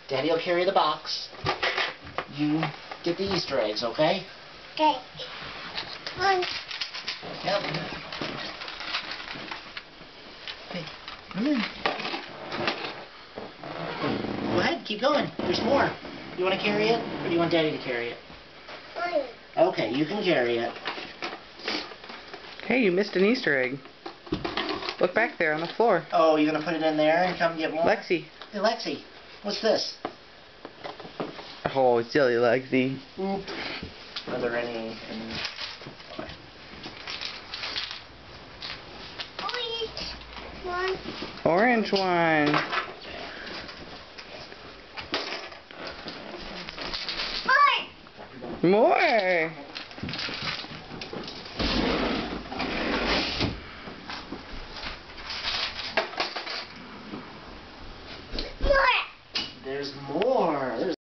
Daddy will carry the box. You get the Easter eggs, okay? Okay. One. Yep. Okay, come in. Go ahead, keep going. There's more. You want to carry it, or do you want Daddy to carry it? One. Okay, you can carry it. Hey, you missed an Easter egg. Look back there on the floor. Oh, you're going to put it in there and come get more? Lexi. Hey, Lexi, what's this? Oh, silly Lexi. Oop. Are there any... Orange one. More. More. There's more.